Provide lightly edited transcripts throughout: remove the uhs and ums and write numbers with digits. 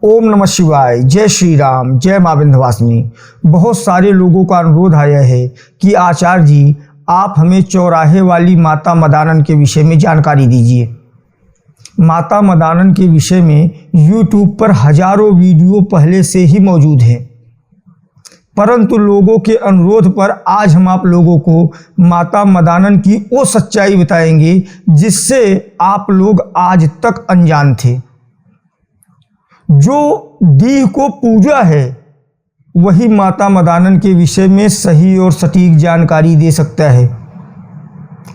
ओम नमः शिवाय, जय श्री राम, जय मां विंध्यवासिनी। बहुत सारे लोगों का अनुरोध आया है कि आचार्य जी आप हमें चौराहे वाली माता मदानन के विषय में जानकारी दीजिए। माता मदानन के विषय में YouTube पर हजारों वीडियो पहले से ही मौजूद हैं, परंतु लोगों के अनुरोध पर आज हम आप लोगों को माता मदानन की वो सच्चाई बताएंगे जिससे आप लोग आज तक अनजान थे। जो डीह को पूजा है वही माता मदानन के विषय में सही और सटीक जानकारी दे सकता है,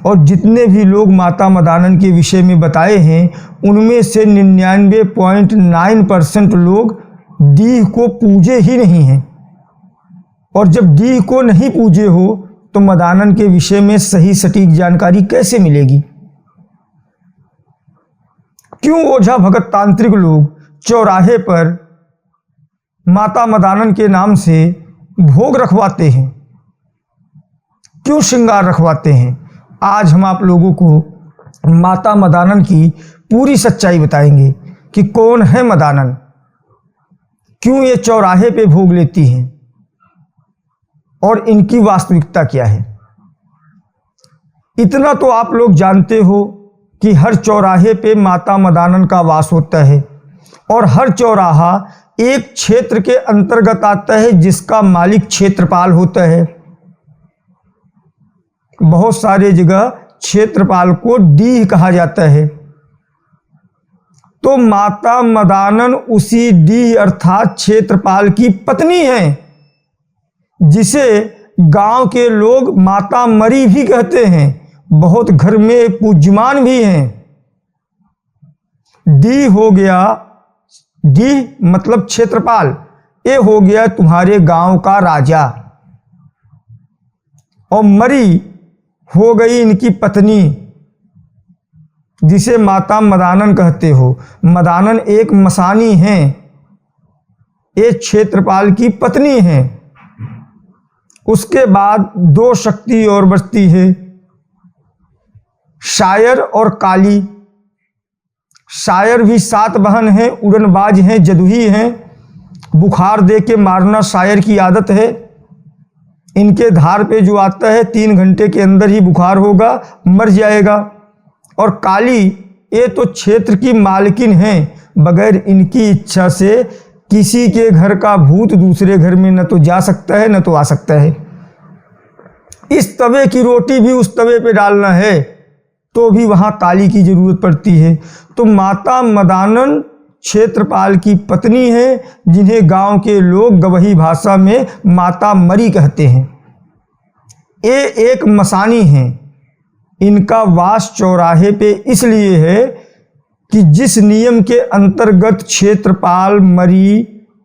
और जितने भी लोग माता मदानन के विषय में बताए हैं उनमें से 99.9% लोग डीह को पूजे ही नहीं हैं। और जब डीह को नहीं पूजे हो तो मदानन के विषय में सही सटीक जानकारी कैसे मिलेगी? क्यों ओझा भगत तांत्रिक लोग चौराहे पर माता मदानन के नाम से भोग रखवाते हैं? क्यों श्रृंगार रखवाते हैं? आज हम आप लोगों को माता मदानन की पूरी सच्चाई बताएंगे कि कौन है मदानन, क्यों ये चौराहे पे भोग लेती हैं और इनकी वास्तविकता क्या है। इतना तो आप लोग जानते हो कि हर चौराहे पे माता मदानन का वास होता है, और हर चौराहा एक क्षेत्र के अंतर्गत आता है जिसका मालिक क्षेत्रपाल होता है। बहुत सारे जगह क्षेत्रपाल को डीह कहा जाता है। तो माता मदानन उसी डीह अर्थात क्षेत्रपाल की पत्नी है, जिसे गांव के लोग माता मरी भी कहते हैं, बहुत घर में पूज्यमान भी हैं। डीह हो गया, डीह मतलब क्षेत्रपाल, ये हो गया तुम्हारे गांव का राजा, और मरी हो गई इनकी पत्नी जिसे माता मदानन कहते हो। मदानन एक मसानी हैं, एक क्षेत्रपाल की पत्नी हैं। उसके बाद दो शक्ति और बचती है, शायर और काली। शायर भी 7 बहन हैं, उड़नबाज हैं, जदुही हैं। बुखार दे के मारना शायर की आदत है। इनके धार पे जो आता है 3 घंटे के अंदर ही बुखार होगा, मर जाएगा। और काली ये तो क्षेत्र की मालकिन हैं, बगैर इनकी इच्छा से किसी के घर का भूत दूसरे घर में न तो जा सकता है न तो आ सकता है। इस तवे की रोटी भी उस तवे पे डालना है तो भी वहाँ काली की जरूरत पड़ती है। तो माता मदानन क्षेत्रपाल की पत्नी है, जिन्हें गांव के लोग गवही भाषा में माता मरी कहते हैं। ये एक मसानी हैं। इनका वास चौराहे पे इसलिए है कि जिस नियम के अंतर्गत क्षेत्रपाल, मरी,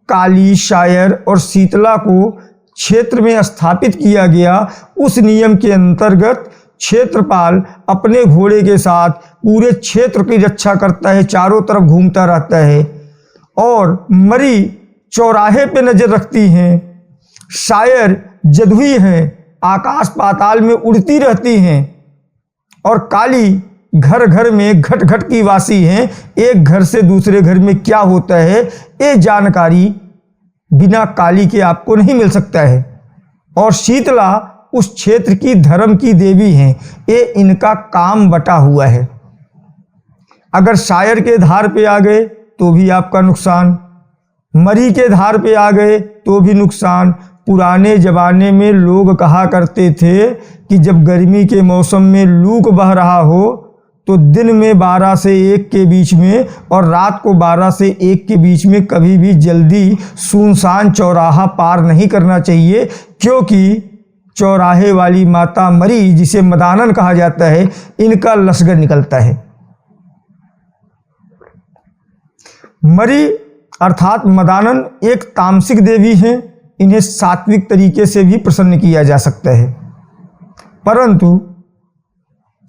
काली, शायर और शीतला को क्षेत्र में स्थापित किया गया, उस नियम के अंतर्गत क्षेत्रपाल अपने घोड़े के साथ पूरे क्षेत्र की रक्षा करता है, चारों तरफ घूमता रहता है। और मरी चौराहे पे नजर रखती हैं। शायर जदुई हैं, आकाश पाताल में उड़ती रहती हैं। और काली घर घर में घट घट की वासी हैं, एक घर से दूसरे घर में क्या होता है ये जानकारी बिना काली के आपको नहीं मिल सकता है। और शीतला उस क्षेत्र की धर्म की देवी हैं, ये इनका काम बटा हुआ है। अगर शायर के धार पे आ गए तो भी आपका नुकसान, मरी के धार पे आ गए तो भी नुकसान। पुराने जमाने में लोग कहा करते थे कि जब गर्मी के मौसम में लूक बह रहा हो तो दिन में 12 से 1 के बीच में और रात को 12 से 1 के बीच में कभी भी जल्दी सुनसान चौराहा पार नहीं करना चाहिए, क्योंकि चौराहे वाली माता मरी, जिसे मदानन कहा जाता है, इनका लश्कर निकलता है। मरी अर्थात मदानन एक तामसिक देवी हैं। इन्हें सात्विक तरीके से भी प्रसन्न किया जा सकता है, परंतु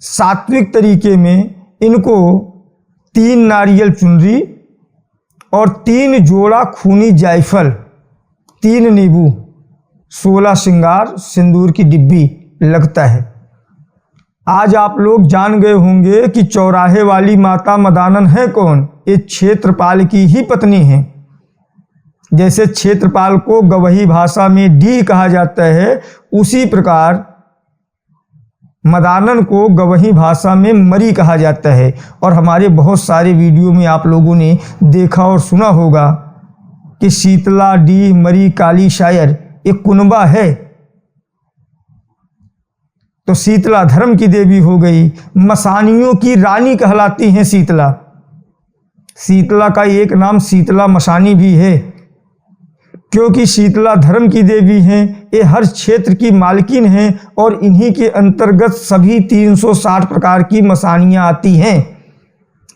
सात्विक तरीके में इनको 3 नारियल चुनरी और 3 जोड़ा खूनी जायफल, 3 नींबू, 16 श्रृंगार सिंदूर की डिब्बी लगता है। आज आप लोग जान गए होंगे कि चौराहे वाली माता मदानन है कौन। ये क्षेत्रपाल की ही पत्नी है। जैसे क्षेत्रपाल को गवही भाषा में डीह कहा जाता है, उसी प्रकार मदानन को गवही भाषा में मरी कहा जाता है। और हमारे बहुत सारे वीडियो में आप लोगों ने देखा और सुना होगा कि शीतला, डीह, मरी, काली शायर एक कुनबा है। तो शीतला धर्म की देवी हो गई, मसानियों की रानी कहलाती हैं शीतला। शीतला का एक नाम शीतला मसानी भी है, क्योंकि शीतला धर्म की देवी हैं, ये हर क्षेत्र की मालकिन हैं और इन्हीं के अंतर्गत सभी 360 प्रकार की मसानियाँ आती हैं।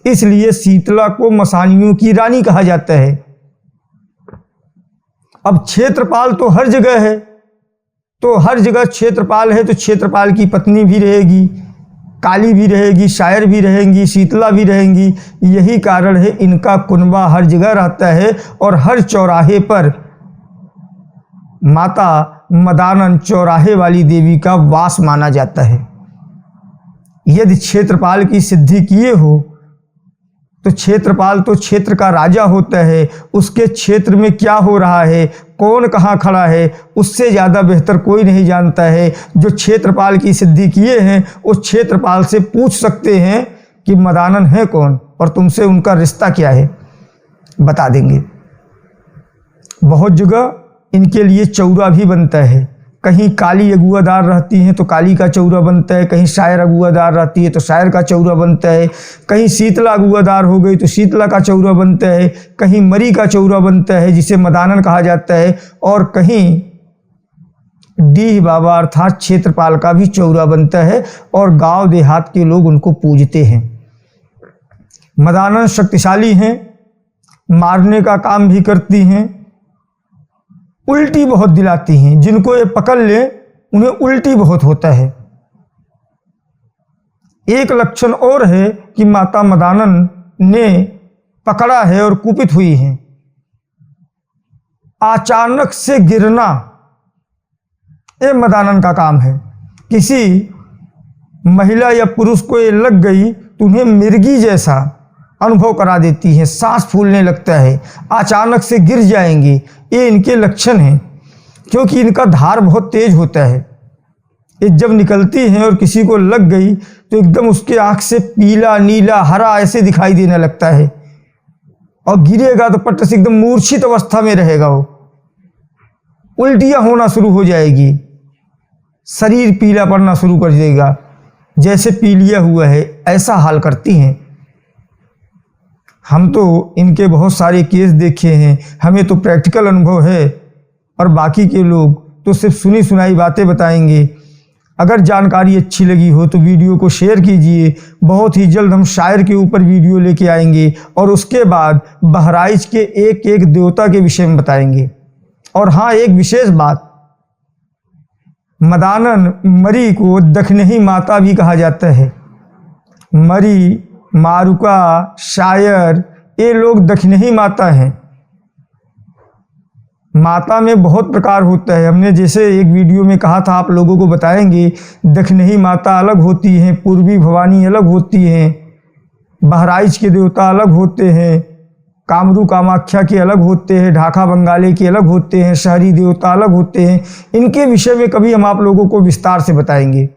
इसलिए शीतला को मसानियों की रानी कहा जाता है। अब क्षेत्रपाल तो हर जगह है, तो हर जगह क्षेत्रपाल है तो क्षेत्रपाल की पत्नी भी रहेगी, काली भी रहेगी, शायर भी रहेंगी, शीतला भी रहेंगी। यही कारण है इनका कुनबा हर जगह रहता है और हर चौराहे पर माता मदानन चौराहे वाली देवी का वास माना जाता है। यदि क्षेत्रपाल की सिद्धि किए हो तो क्षेत्रपाल तो क्षेत्र का राजा होता है, उसके क्षेत्र में क्या हो रहा है, कौन कहाँ खड़ा है, उससे ज़्यादा बेहतर कोई नहीं जानता है। जो क्षेत्रपाल की सिद्धि किए हैं उस क्षेत्रपाल से पूछ सकते हैं कि मदानन है कौन और तुमसे उनका रिश्ता क्या है, बता देंगे। बहुत जगह इनके लिए चौरा भी बनता है। कहीं काली अगुआदार रहती हैं तो काली का चौरा बनता है, कहीं शायर अगुआदार रहती है तो शायर का चौरा बनता है, कहीं शीतला अगुआदार हो गई तो शीतला का चौरा बनता है, कहीं मरी का चौरा बनता है जिसे मदानन कहा जाता है, और कहीं डीह बाबा अर्थात क्षेत्रपाल का भी चौरा बनता है और गांव देहात के लोग उनको पूजते हैं। मदानन शक्तिशाली हैं, मारने का काम भी करती हैं, उल्टी बहुत दिलाती हैं। जिनको ये पकड़ ले उन्हें उल्टी बहुत होता है। एक लक्षण और है कि माता मदानन ने पकड़ा है और कुपित हुई हैं। अचानक से गिरना ये मदानन का काम है। किसी महिला या पुरुष को ये लग गई तो उन्हें मिर्गी जैसा अनुभव करा देती है, सांस फूलने लगता है, अचानक से गिर जाएंगे। ये इनके लक्षण हैं, क्योंकि इनका धार बहुत तेज होता है। ये जब निकलती हैं और किसी को लग गई तो एकदम उसके आँख से पीला, नीला, हरा ऐसे दिखाई देने लगता है और गिरेगा तो पट से एकदम मूर्छित अवस्था में रहेगा। वो उल्टियाँ होना शुरू हो जाएगी, शरीर पीला पड़ना शुरू कर देगा, जैसे पीलिया हुआ है ऐसा हाल करती हैं। हम तो इनके बहुत सारे केस देखे हैं, हमें तो प्रैक्टिकल अनुभव है और बाकी के लोग तो सिर्फ सुनी सुनाई बातें बताएंगे। अगर जानकारी अच्छी लगी हो तो वीडियो को शेयर कीजिए। बहुत ही जल्द हम शायर के ऊपर वीडियो लेके आएंगे और उसके बाद बहराइच के एक एक देवता के विषय में बताएंगे। और हाँ, एक विशेष बात, मदानन मरी को दखनही माता भी कहा जाता है। मरी, मारुका, शायर, ये लोग दखनही माता हैं। माता में बहुत प्रकार होता है। हमने जैसे एक वीडियो में कहा था, आप लोगों को बताएंगे। दखनही माता अलग होती हैं, पूर्वी भवानी अलग होती हैं, बहराइच के देवता अलग होते हैं, कामरू कामाख्या के अलग होते हैं, ढाका बंगाली के अलग होते हैं, शहरी देवता अलग होते हैं। इनके विषय में कभी हम आप लोगों को विस्तार से बताएंगे।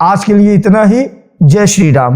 आज के लिए इतना ही। जय श्री राम।